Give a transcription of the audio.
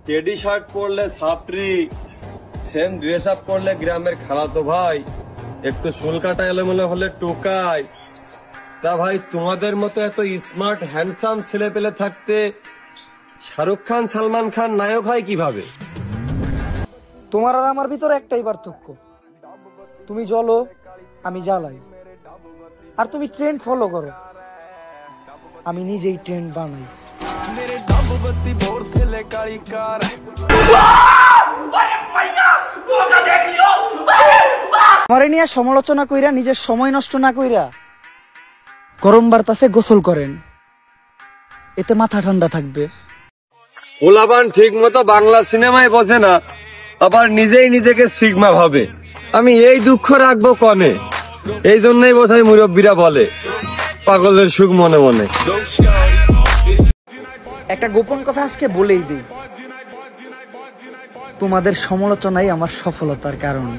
Teddy shirt পরলে ছাত্রী, same dress up করলে গ্রামের খালাতো ভাই, একটু চুল কাটা এলোমেলো হলে টোকাই। তা ভাই তোমাদের মতো এত স্মার্ট হ্যান্ডসাম ছেলে পেলে থাকতে শাহরুখ খান সালমান খান নায়ক হয় কিভাবে? তোমার আর আমার ভিতরে একটাই পার্থক্য, তুমি জ্বলো আমি জ্বালাই, আর তুমি ট্রেন্ড ফলো করো, আমি নিজেই ট্রেন্ড বানাই। আমারে নিয়ে সমালোচনা কইরা নিজের সময় নষ্ট না কইরা গরম বার্তাসে গোসল করেন, এতে মাথা ঠান্ডা থাকবে। পোলাপান ঠিক মতো বাংলা সিনেমায় বোঝে না, আবার নিজেই নিজেকে সিগমা ভাবে। আমি এই দুঃখ রাখবো কনে? এই জন্যই বোধহয় মুরব্বীরা বলে পাগলের সুখ মনে মনে। একটা গোপন কথা আজকে বলেই দিই, তোমাদের সমালোচনাই আমার সফলতার কারণ।